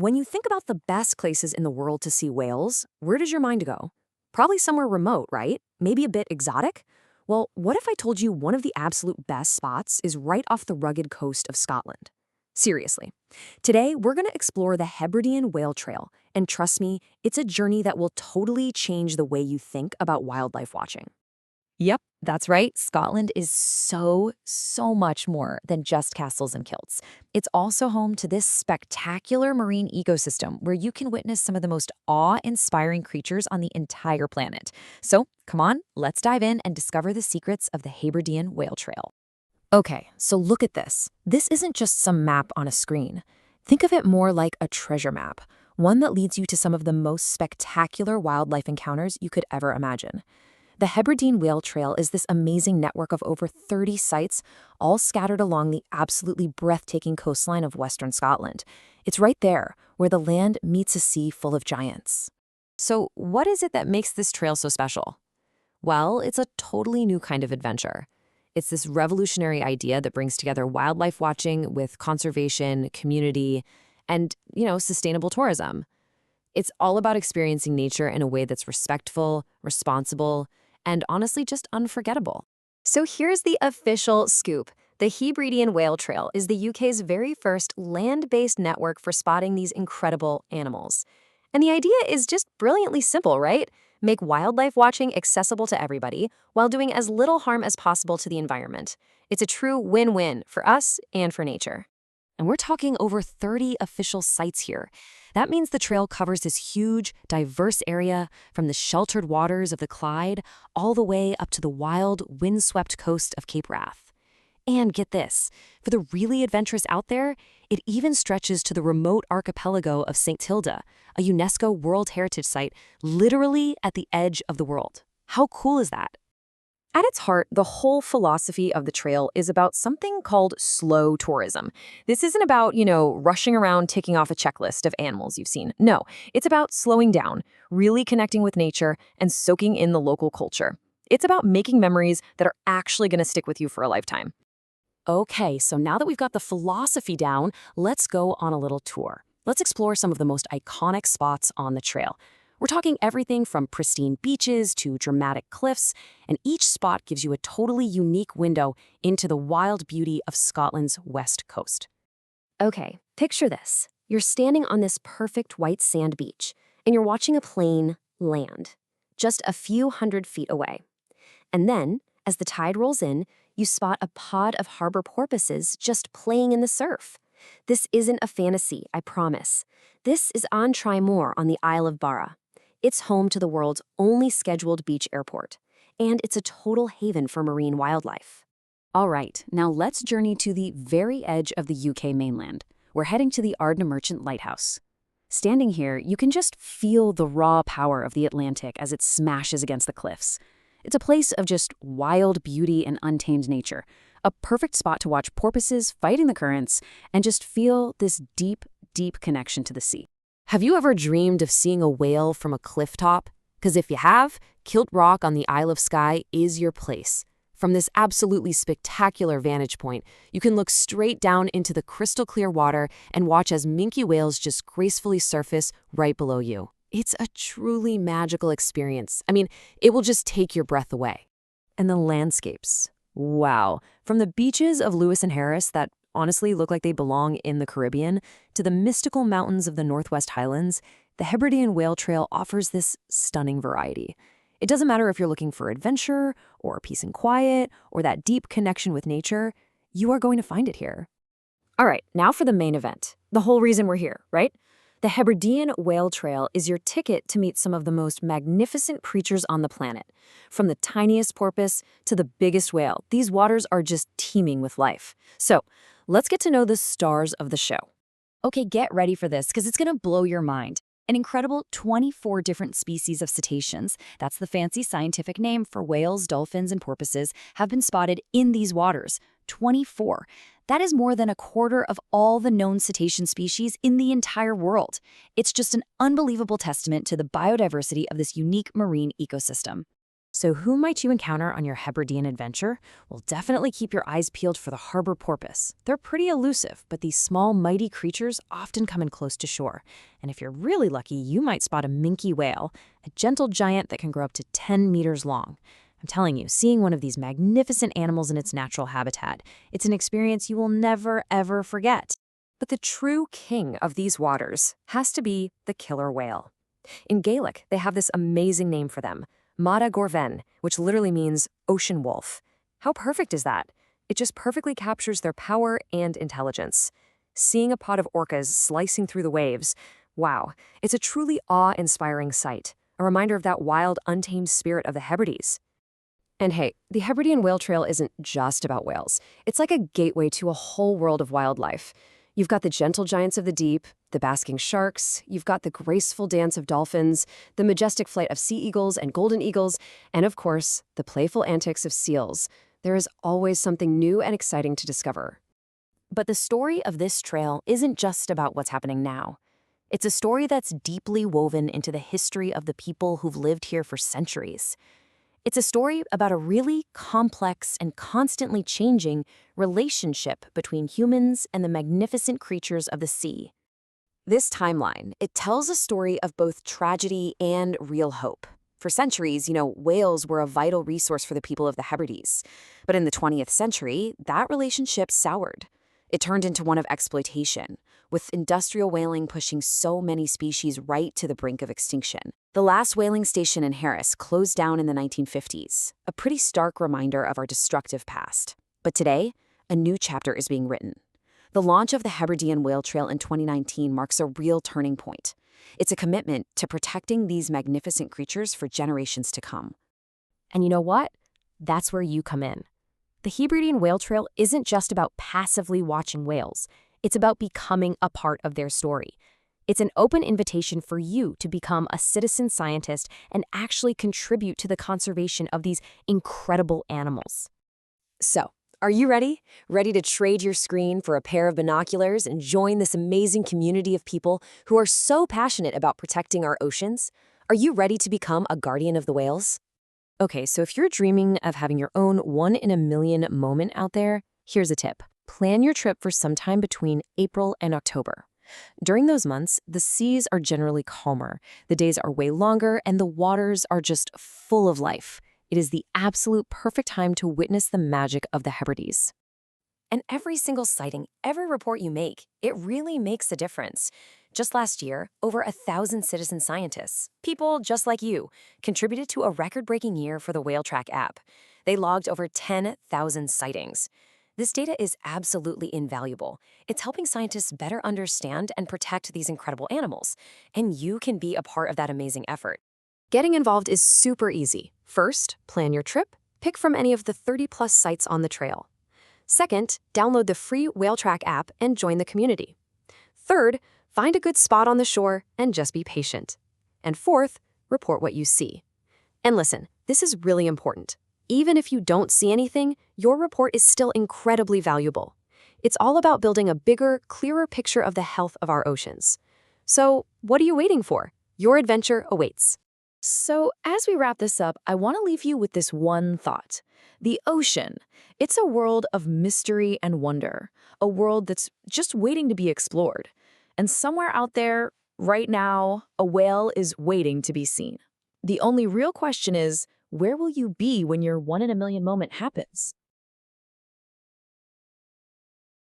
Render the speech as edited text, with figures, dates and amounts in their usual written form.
When you think about the best places in the world to see whales, where does your mind go? Probably somewhere remote, right? Maybe a bit exotic? Well, what if I told you one of the absolute best spots is right off the rugged coast of Scotland? Seriously. Today, we're going to explore the Hebridean Whale Trail, and trust me, it's a journey that will totally change the way you think about wildlife watching. Yep, that's right. Scotland is so much more than just castles and kilts. It's also home to this spectacular marine ecosystem where you can witness some of the most awe-inspiring creatures on the entire planet. So, come on, let's dive in and discover the secrets of the Hebridean Whale Trail. Okay, so look at this. This isn't just some map on a screen. Think of it more like a treasure map, one that leads you to some of the most spectacular wildlife encounters you could ever imagine. The Hebridean Whale Trail is this amazing network of over 30 sites, all scattered along the absolutely breathtaking coastline of Western Scotland. It's right there, where the land meets a sea full of giants. So, what is it that makes this trail so special? Well, it's a totally new kind of adventure. It's this revolutionary idea that brings together wildlife watching with conservation, community, and, sustainable tourism. It's all about experiencing nature in a way that's respectful, responsible, and honestly just unforgettable. So here's the official scoop. The Hebridean Whale Trail is the UK's very first land-based network for spotting these incredible animals. And the idea is just brilliantly simple, right? Make wildlife watching accessible to everybody while doing as little harm as possible to the environment. It's a true win-win for us and for nature. And we're talking over 30 official sites here. That means the trail covers this huge, diverse area from the sheltered waters of the Clyde all the way up to the wild, windswept coast of Cape Wrath. And get this, for the really adventurous out there, it even stretches to the remote archipelago of St. Kilda, a UNESCO World Heritage Site literally at the edge of the world. How cool is that? At its heart, the whole philosophy of the trail is about something called slow tourism. This isn't about, rushing around ticking off a checklist of animals you've seen. No, it's about slowing down, really connecting with nature, and soaking in the local culture. It's about making memories that are actually going to stick with you for a lifetime. Okay, so now that we've got the philosophy down, let's go on a little tour. Let's explore some of the most iconic spots on the trail. We're talking everything from pristine beaches to dramatic cliffs, and each spot gives you a totally unique window into the wild beauty of Scotland's west coast. Okay, picture this. You're standing on this perfect white sand beach, and you're watching a plane land, just a few hundred feet away. And then, as the tide rolls in, you spot a pod of harbor porpoises just playing in the surf. This isn't a fantasy, I promise. This is on Trimore on the Isle of Barra. It's home to the world's only scheduled beach airport, and it's a total haven for marine wildlife. All right, now let's journey to the very edge of the UK mainland. We're heading to the Ardna Merchant Lighthouse. Standing here, you can just feel the raw power of the Atlantic as it smashes against the cliffs. It's a place of just wild beauty and untamed nature, a perfect spot to watch porpoises fighting the currents and just feel this deep connection to the sea. Have you ever dreamed of seeing a whale from a cliff top? Because if you have, Kilt Rock on the Isle of Skye is your place. From this absolutely spectacular vantage point, you can look straight down into the crystal clear water and watch as minke whales just gracefully surface right below you. It's a truly magical experience. I mean, it will just take your breath away. And the landscapes. Wow. From the beaches of Lewis and Harris that honestly look like they belong in the Caribbean, to the mystical mountains of the Northwest Highlands, the Hebridean Whale Trail offers this stunning variety. It doesn't matter if you're looking for adventure, or peace and quiet, or that deep connection with nature, you are going to find it here. All right, now for the main event. The whole reason we're here, right? The Hebridean Whale Trail is your ticket to meet some of the most magnificent creatures on the planet. From the tiniest porpoise to the biggest whale, these waters are just teeming with life. So, let's get to know the stars of the show. Okay, get ready for this because it's going to blow your mind. An incredible 24 different species of cetaceans, that's the fancy scientific name for whales, dolphins, and porpoises, have been spotted in these waters. 24. That is more than a quarter of all the known cetacean species in the entire world. It's just an unbelievable testament to the biodiversity of this unique marine ecosystem. So who might you encounter on your Hebridean adventure? Well, definitely keep your eyes peeled for the harbor porpoise. They're pretty elusive, but these small, mighty creatures often come in close to shore. And if you're really lucky, you might spot a minke whale, a gentle giant that can grow up to 10 meters long. I'm telling you, seeing one of these magnificent animals in its natural habitat, it's an experience you will never, ever forget. But the true king of these waters has to be the killer whale. In Gaelic, they have this amazing name for them, Mada Gorven, which literally means ocean wolf. How perfect is that? It just perfectly captures their power and intelligence. Seeing a pod of orcas slicing through the waves, wow, it's a truly awe-inspiring sight, a reminder of that wild, untamed spirit of the Hebrides. And hey, the Hebridean Whale Trail isn't just about whales. It's like a gateway to a whole world of wildlife. You've got the gentle giants of the deep, the basking sharks, you've got the graceful dance of dolphins, the majestic flight of sea eagles and golden eagles, and of course, the playful antics of seals. There is always something new and exciting to discover. But the story of this trail isn't just about what's happening now. It's a story that's deeply woven into the history of the people who've lived here for centuries. It's a story about a really complex and constantly changing relationship between humans and the magnificent creatures of the sea. This timeline, it tells a story of both tragedy and real hope. For centuries, whales were a vital resource for the people of the Hebrides. But in the 20th century, that relationship soured. It turned into one of exploitation, with industrial whaling pushing so many species right to the brink of extinction. The last whaling station in Harris closed down in the 1950s, a pretty stark reminder of our destructive past. But today, a new chapter is being written. The launch of the Hebridean Whale Trail in 2019 marks a real turning point. It's a commitment to protecting these magnificent creatures for generations to come. And you know what? That's where you come in. The Hebridean Whale Trail isn't just about passively watching whales. It's about becoming a part of their story. It's an open invitation for you to become a citizen scientist and actually contribute to the conservation of these incredible animals. So, are you ready? Ready to trade your screen for a pair of binoculars and join this amazing community of people who are so passionate about protecting our oceans? Are you ready to become a guardian of the whales? Okay, so if you're dreaming of having your own one-in-a-million moment out there, here's a tip. Plan your trip for sometime between April and October. During those months, the seas are generally calmer, the days are way longer, and the waters are just full of life. It is the absolute perfect time to witness the magic of the Hebrides. And every single sighting, every report you make, it really makes a difference. Just last year, over 1,000 citizen scientists, people just like you, contributed to a record-breaking year for the Whale Track app. They logged over 10,000 sightings. This data is absolutely invaluable. It's helping scientists better understand and protect these incredible animals, and you can be a part of that amazing effort. Getting involved is super easy. First, plan your trip, pick from any of the 30-plus sites on the trail. Second, download the free Whale Track app and join the community. Third, find a good spot on the shore and just be patient. And fourth, report what you see. And listen, this is really important. Even if you don't see anything, your report is still incredibly valuable. It's all about building a bigger, clearer picture of the health of our oceans. So, what are you waiting for? Your adventure awaits. So, as we wrap this up, I want to leave you with this one thought. The ocean. It's a world of mystery and wonder, a world that's just waiting to be explored. And somewhere out there, right now, a whale is waiting to be seen. The only real question is, where will you be when your one-in-a-million moment happens?